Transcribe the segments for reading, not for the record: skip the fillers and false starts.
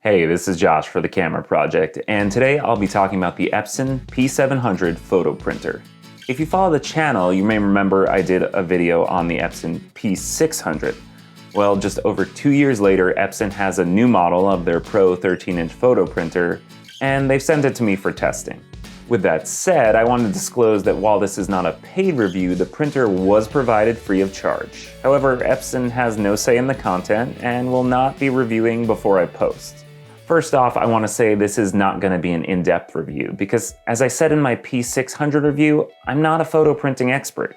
Hey, this is Josh for the Camera Project, and today I'll be talking about the Epson P700 photo printer. If you follow the channel, you may remember I did a video on the Epson P600. Well, just over 2 years later, Epson has a new model of their Pro 13-inch photo printer, and they've sent it to me for testing. With that said, I want to disclose that while this is not a paid review, the printer was provided free of charge. However, Epson has no say in the content and will not be reviewing before I post. First off, I want to say this is not going to be an in-depth review because, as I said in my P600 review, I'm not a photo printing expert.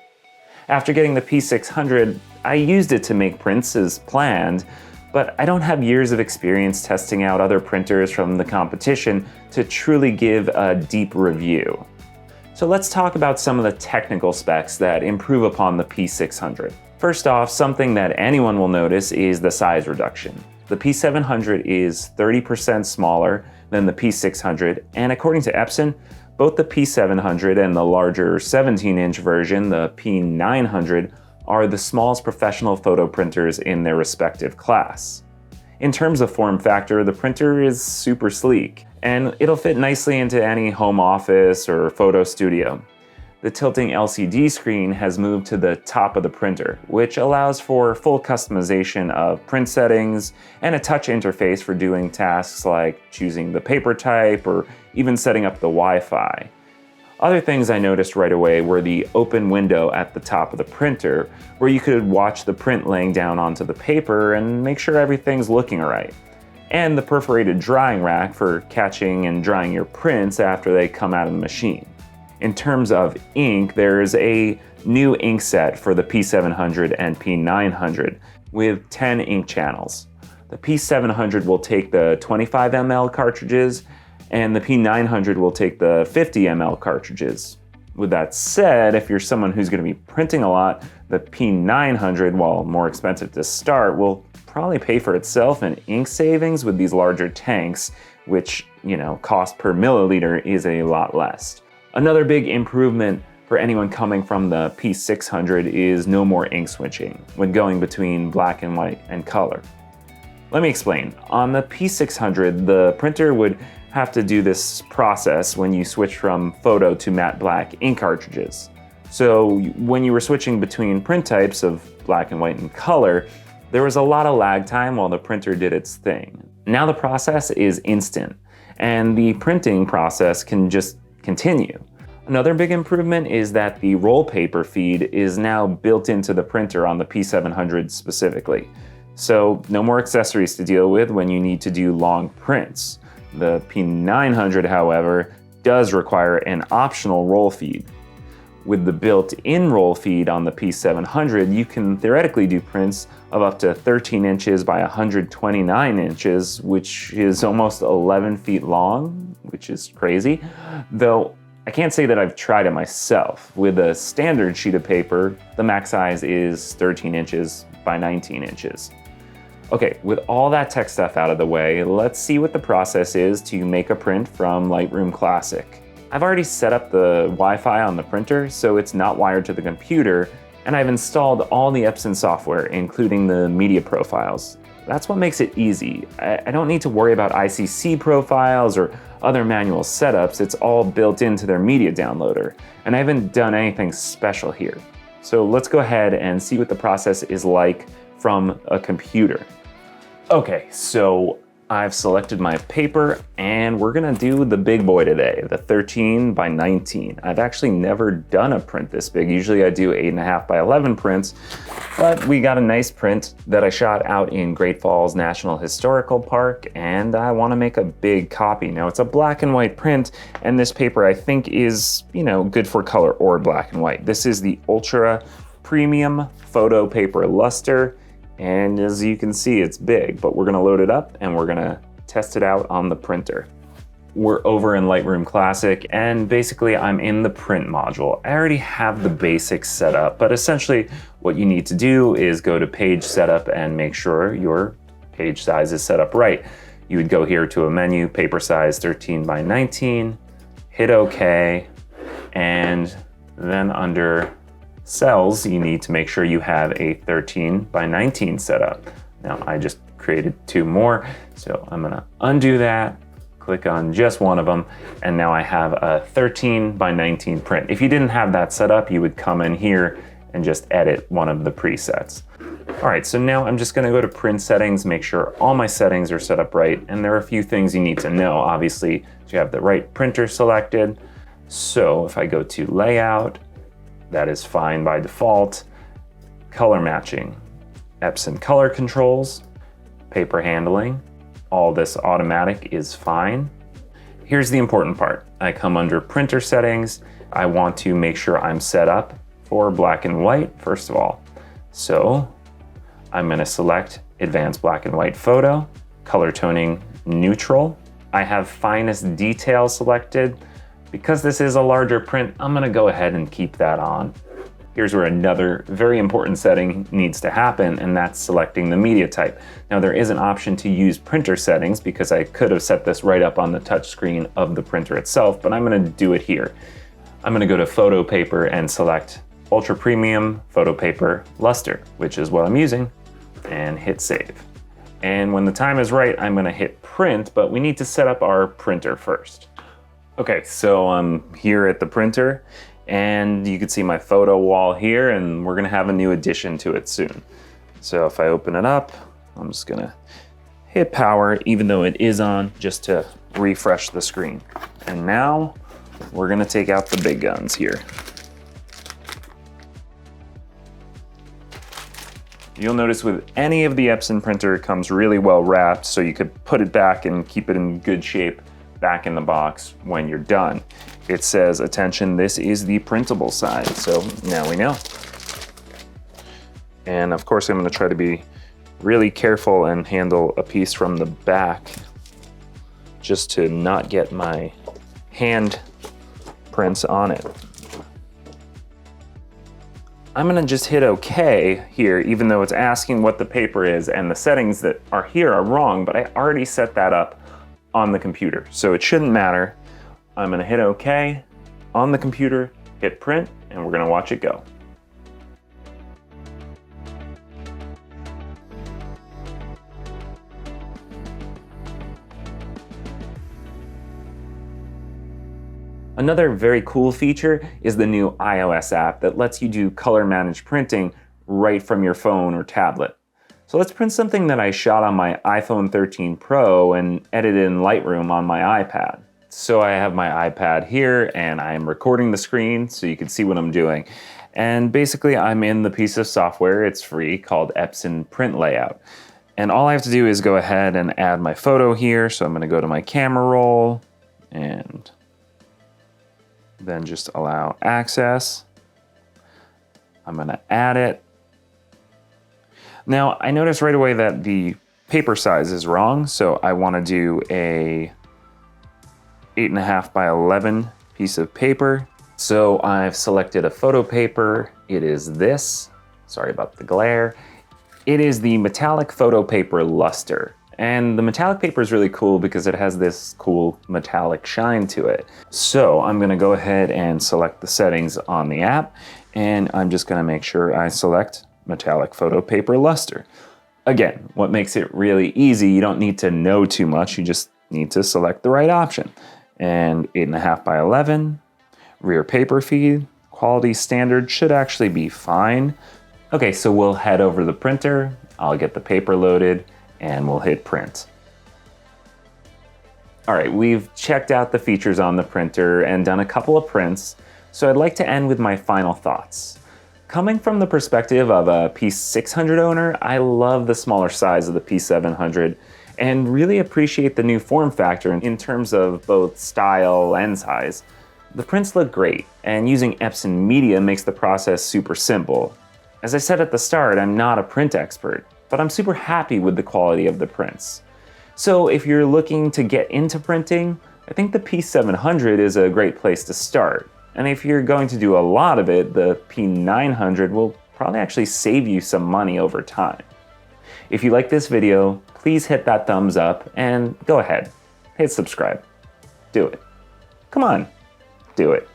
After getting the P600, I used it to make prints as planned, but I don't have years of experience testing out other printers from the competition to truly give a deep review. So let's talk about some of the technical specs that improve upon the P600. First off, something that anyone will notice is the size reduction. The P700 is 30% smaller than the P600, and according to Epson, both the P700 and the larger 17-inch version, the P900, are the smallest professional photo printers in their respective class. In terms of form factor, the printer is super sleek, and it'll fit nicely into any home office or photo studio. The tilting LCD screen has moved to the top of the printer, which allows for full customization of print settings and a touch interface for doing tasks like choosing the paper type or even setting up the Wi-Fi. Other things I noticed right away were the open window at the top of the printer, where you could watch the print laying down onto the paper and make sure everything's looking right, and the perforated drying rack for catching and drying your prints after they come out of the machine. In terms of ink, there's a new ink set for the P700 and P900 with 10 ink channels. The P700 will take the 25 ml cartridges, and the P900 will take the 50 ml cartridges. With that said, if you're someone who's going to be printing a lot, the P900, while more expensive to start, will probably pay for itself in ink savings with these larger tanks, which, cost per milliliter is a lot less. Another big improvement for anyone coming from the P600 is no more ink switching when going between black and white and color. Let me explain. On the P600, the printer would have to do this process when you switch from photo to matte black ink cartridges. So when you were switching between print types of black and white and color, there was a lot of lag time while the printer did its thing. Now the process is instant, and the printing process can just continue. Another big improvement is that the roll paper feed is now built into the printer on the P700 specifically. So no more accessories to deal with when you need to do long prints. The P900, however, does require an optional roll feed. With the built-in roll feed on the P700, you can theoretically do prints of up to 13 inches by 129 inches, which is almost 11 feet long, which is crazy. Though I can't say that I've tried it myself. With a standard sheet of paper, the max size is 13 inches by 19 inches. Okay, with all that tech stuff out of the way, let's see what the process is to make a print from Lightroom Classic. I've already set up the Wi-Fi on the printer, so it's not wired to the computer, and I've installed all the Epson software, including the media profiles. That's what makes it easy. I don't need to worry about ICC profiles or other manual setups. It's all built into their media downloader, and I haven't done anything special here. So let's go ahead and see what the process is like from a computer. Okay, so I've selected my paper, and we're gonna do the big boy today, the 13 by 19. I've actually never done a print this big. Usually I do 8.5 by 11 prints, but we got a nice print that I shot out in Great Falls National Historical Park, and I wanna make a big copy. Now it's a black and white print, and this paper I think is, good for color or black and white. This is the Ultra Premium Photo Paper Luster. And as you can see, it's big, but we're gonna load it up and we're gonna test it out on the printer. We're over in Lightroom Classic, and basically I'm in the print module. I already have the basics set up, but essentially what you need to do is go to page setup and make sure your page size is set up right. You would go here to a menu, paper size 13 by 19, hit OK, and then under cells, you need to make sure you have a 13 by 19 setup. Now I just created two more. So I'm gonna undo that, click on just one of them, and now I have a 13 by 19 print. If you didn't have that set up, you would come in here and just edit one of the presets. All right, so now I'm just gonna go to print settings, make sure all my settings are set up right, and there are a few things you need to know. Obviously, you have the right printer selected. So if I go to layout, that is fine by default. Color matching, Epson color controls, paper handling, all this automatic is fine. Here's the important part. I come under printer settings. I want to make sure I'm set up for black and white, first of all. So I'm gonna select advanced black and white photo, color toning neutral. I have finest detail selected. Because this is a larger print, I'm gonna go ahead and keep that on. Here's where another very important setting needs to happen, and that's selecting the media type. Now there is an option to use printer settings because I could have set this right up on the touch screen of the printer itself, but I'm gonna do it here. I'm gonna go to photo paper and select ultra premium photo paper luster, which is what I'm using, and hit save. And when the time is right, I'm gonna hit print, but we need to set up our printer first. Okay, so I'm here at the printer, and you can see my photo wall here, and we're gonna have a new addition to it soon. So if I open it up, I'm just gonna hit power, even though it is on, just to refresh the screen. And now we're gonna take out the big guns here. You'll notice with any of the Epson printer, it comes really well wrapped, so you could put it back and keep it in good shape back in the box when you're done. It says, attention, this is the printable side, so now we know. And of course, I'm gonna try to be really careful and handle a piece from the back just to not get my hand prints on it. I'm gonna just hit OK here, even though it's asking what the paper is, and the settings that are here are wrong, but I already set that up on the computer, so it shouldn't matter. I'm gonna hit OK on the computer, hit print, and we're gonna watch it go. Another very cool feature is the new iOS app that lets you do color managed printing right from your phone or tablet. So let's print something that I shot on my iPhone 13 Pro and edited in Lightroom on my iPad. So I have my iPad here and I'm recording the screen so you can see what I'm doing. And basically I'm in the piece of software, it's free, called Epson Print Layout. And all I have to do is go ahead and add my photo here. So I'm gonna go to my camera roll and then just allow access. I'm gonna add it. Now, I noticed right away that the paper size is wrong, so I wanna do a 8.5 by 11 piece of paper. So I've selected a photo paper. It is this, sorry about the glare. It is the metallic photo paper luster. And the metallic paper is really cool because it has this cool metallic shine to it. So I'm gonna go ahead and select the settings on the app, and I'm just gonna make sure I select metallic photo paper luster. Again, what makes it really easy, you don't need to know too much, you just need to select the right option. And 8.5 by 11, rear paper feed, quality standard should actually be fine. Okay, so we'll head over to the printer, I'll get the paper loaded, and we'll hit print. All right, we've checked out the features on the printer and done a couple of prints, so I'd like to end with my final thoughts. Coming from the perspective of a P600 owner, I love the smaller size of the P700 and really appreciate the new form factor in terms of both style and size. The prints look great, and using Epson Media makes the process super simple. As I said at the start, I'm not a print expert, but I'm super happy with the quality of the prints. So if you're looking to get into printing, I think the P700 is a great place to start. And if you're going to do a lot of it, the P900 will probably actually save you some money over time. If you like this video, please hit that thumbs up and go ahead, hit subscribe. Do it. Come on, do it.